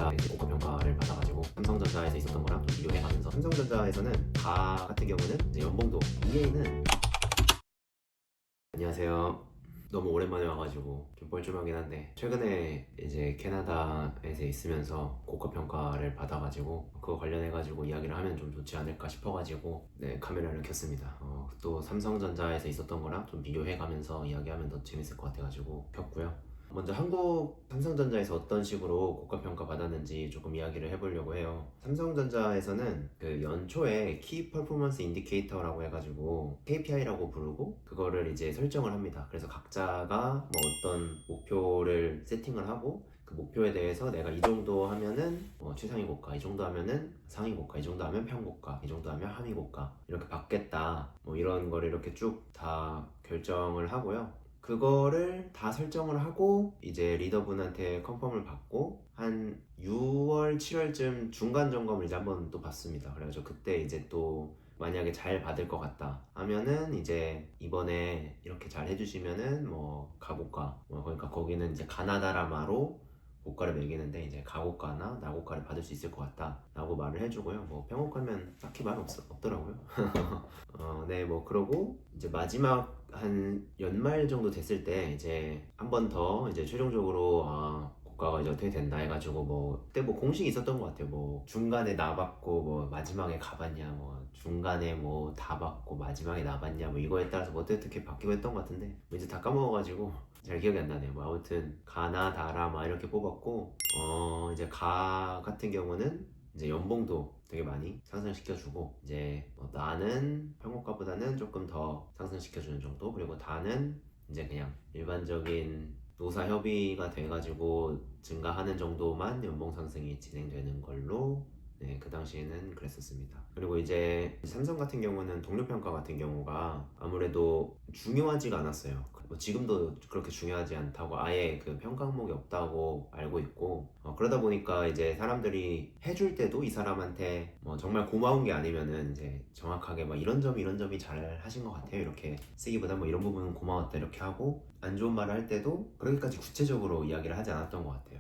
삼성전자에서 고급 평가를 받아가지고 삼성전자에서 있었던 거랑 좀 비교해가면서 삼성전자에서는 가 같은 경우는 이제 연봉도 EA는 안녕하세요. 너무 오랜만에 와가지고 좀 뻘쭘하긴 한데 최근에 이제 캐나다에서 있으면서 고가 평가를 받아가지고 그거 관련해가지고 이야기를 하면 좀 좋지 않을까 싶어가지고 네 카메라를 켰습니다. 또 삼성전자에서 있었던 거랑 좀 비교해가면서 이야기하면 더 재밌을 것 같아가지고 켰고요. 먼저 한국 삼성전자에서 어떤 식으로 고가 평가 받았는지 조금 이야기를 해보려고 해요. 삼성전자에서는 그 연초에 키 퍼포먼스 인디케이터라고 해가지고 KPI라고 부르고 그거를 이제 설정을 합니다. 그래서 각자가 뭐 어떤 목표를 세팅을 하고 그 목표에 대해서 내가 이 정도 하면은 최상위 고가, 이 정도 하면은 상위 고가, 이 정도 하면 평고가, 이 정도 하면 하위 고가 이렇게 받겠다. 뭐 이런 거를 이렇게 쭉 다 결정을 하고요. 그거를 다 설정을 하고 이제 리더분한테 컨펌을 받고 한 6월, 7월쯤 중간 점검을 이제 한번 또 받습니다. 그래가지고 그때 이제 또 만약에 잘 받을 것 같다 하면은 이제 이번에 이렇게 잘 해주시면은 뭐 가고가 그러니까 거기는 이제 가나다라마로 고가를 매기는데 이제 가고가나 나고가를 받을 수 있을 것 같다 라고 말을 해주고요. 뭐 평고가면 딱히 말 없더라고요. 네, 뭐 그러고 이제 마지막 한 연말 정도 됐을 때 이제 한 번 더 이제 최종적으로 고가가 이제 어떻게 된다 해가지고 뭐 그때 뭐 공식이 있었던 것 같아요. 뭐 중간에 나 받고 뭐 마지막에 가봤냐, 뭐 중간에 뭐 다 받고 마지막에 나 받냐, 뭐 이거에 따라서 뭐 어떻게 바뀌고 했던 것 같은데 뭐 이제 다 까먹어가지고 잘 기억이 안 나네요. 뭐 아무튼 가나 다라 막 이렇게 뽑았고 이제 가 같은 경우는 이제 연봉도 되게 많이 상승시켜주고 이제 나는 평균가보다는 조금 더 상승시켜주는 정도, 그리고 다는 이제 그냥 일반적인 노사 협의가 돼가지고 증가하는 정도만 연봉 상승이 진행되는 걸로 네, 그 당시에는 그랬었습니다. 그리고 이제 삼성 같은 경우는 동료 평가 같은 경우가 아무래도 중요하지가 않았어요. 뭐 지금도 그렇게 중요하지 않다고 아예 그 평가 항목이 없다고 알고 있고 그러다 보니까 이제 사람들이 해줄 때도 이 사람한테 뭐 정말 고마운 게 아니면은 이제 정확하게 막 이런 점이 잘 하신 것 같아요 이렇게 쓰기보다 뭐 이런 부분은 고마웠다 이렇게 하고 안 좋은 말을 할 때도 그렇게까지 구체적으로 이야기를 하지 않았던 것 같아요.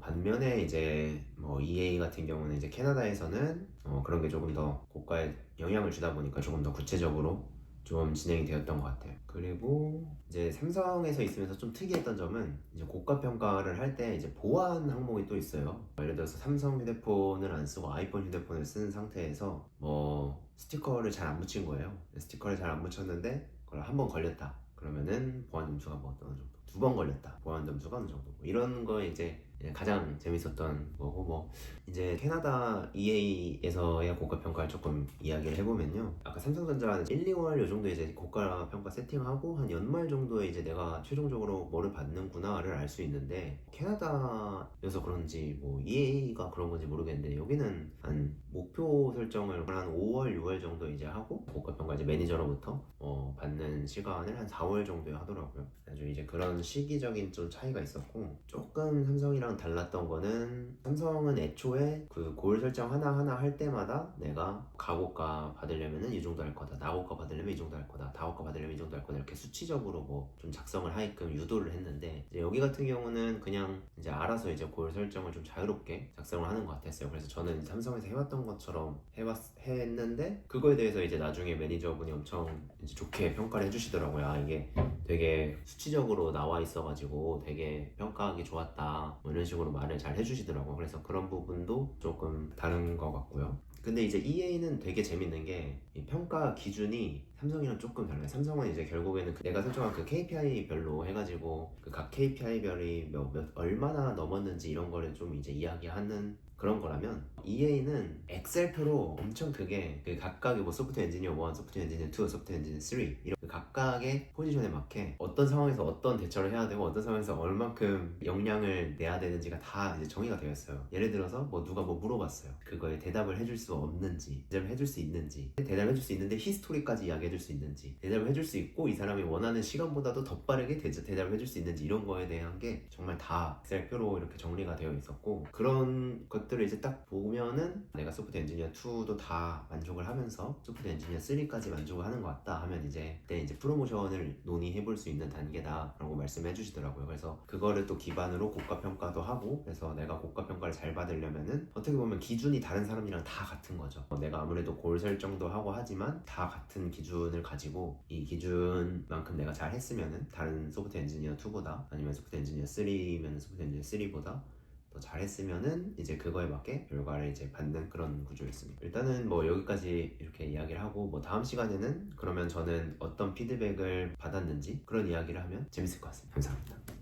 반면에 이제 뭐 EA 같은 경우는 이제 캐나다에서는 그런 게 조금 더 고가에 영향을 주다 보니까 조금 더 구체적으로 좀 진행이 되었던 것 같아요. 그리고 이제 삼성에서 있으면서 좀 특이했던 점은 이제 고가 평가를 할 때 이제 보안 항목이 또 있어요. 예를 들어서 삼성 휴대폰을 안 쓰고 아이폰 휴대폰을 쓴 상태에서 뭐 스티커를 잘 안 붙인 거예요. 스티커를 잘 안 붙였는데 그걸 한 번 걸렸다. 그러면은 보안 점수가 뭐 어느 정도, 두 번 걸렸다. 보안 점수가 어느 정도. 뭐 이런 거 이제 가장 재밌었던 거고 뭐 이제 캐나다 EA에서의 고가 평가를 조금 이야기를 해보면요. 아까 삼성전자는 1, 2월 요 정도 이제 고가 평가 세팅하고 한 연말 정도에 이제 내가 최종적으로 뭐를 받는구나를 알 수 있는데 캐나다여서 그런지 뭐 EA가 그런 건지 모르겠는데 여기는 한 목표 설정을 한 5월, 6월 정도 이제 하고 고가 평가 이제 매니저로부터 받는 시간을 한 4월 정도에 하더라고요. 아주 이제 그런 시기적인 좀 차이가 있었고 조금 삼성이랑 달랐던 거는 삼성은 애초에 그 고을 설정 하나하나 할 때마다 내가 가고가 받으려면은 이 정도 할 거다, 나고가 받으려면 이 정도 할 거다, 다고가 받으려면 이 정도 할 거다 이렇게 수치적으로 뭐 좀 작성을 하게끔 유도를 했는데 이제 여기 같은 경우는 그냥 이제 알아서 이제 고을 설정을 좀 자유롭게 작성을 하는 것 같았어요. 그래서 저는 삼성에서 해왔던 것처럼 했는데 그거에 대해서 이제 나중에 매니저분이 엄청 이제 좋게 평가를 해주시더라고요. 이게 되게 수치적으로 나와 있어가지고 되게 평가하기 좋았다 뭐 이런 식으로 말을 잘 해주시더라고요. 그래서 그런 부분도 조금 다른 것 같고요. 근데 이제 EA는 되게 재밌는 게 이 평가 기준이 삼성이랑 조금 달라요. 삼성은 이제 결국에는 내가 설정한 그 KPI별로 해가지고 그 각 KPI별이 얼마나 넘었는지 이런 거를 좀 이제 이야기하는 그런 거라면 EA는 엑셀표로 엄청 크게 그 각각의 뭐 소프트웨어 엔지니어 1, 소프트웨어 엔지니어 2, 소프트웨어 엔지니어 3 이런 그 각각의 포지션에 맞게 어떤 상황에서 어떤 대처를 해야 되고 어떤 상황에서 얼만큼 역량을 내야 되는지가 다 이제 정의가 되어 있어요. 예를 들어서 뭐 누가 뭐 물어봤어요. 그거에 대답을 해줄 수 없는지, 대답을 해줄 수 있는지, 대답을 해줄 수 있는데 히스토리까지 이야기해줄 수 있는지, 대답을 해줄 수 있고 이 사람이 원하는 시간보다도 더 빠르게 대답을 해줄 수 있는지, 이런 거에 대한 게 정말 다 엑셀표로 이렇게 정리가 되어 있었고, 그런 것들을 이제 딱 보면은 내가 소프트 엔지니어 2도 다 만족을 하면서 소프트 엔지니어 3까지 만족을 하는 것 같다 하면 이제 그때 이제 프로모션을 논의해 볼 수 있는 단계다 라고 말씀해 주시더라고요. 그래서 그거를 또 기반으로 고가 평가도 하고, 그래서 내가 고가 평가를 잘 받으려면은 어떻게 보면 기준이 다른 사람이랑 다 같은 거죠. 내가 아무래도 골 설정도 하고 하지만 다 같은 기준을 가지고 이 기준만큼 내가 잘 했으면은 다른 소프트 엔지니어 2보다, 아니면 소프트 엔지니어 3면 소프트 엔지니어 3보다 더 잘했으면은 이제 그거에 맞게 결과를 이제 받는 그런 구조였습니다. 일단은 뭐 여기까지 이렇게 이야기를 하고, 뭐 다음 시간에는 그러면 저는 어떤 피드백을 받았는지 그런 이야기를 하면 재밌을 것 같습니다. 감사합니다.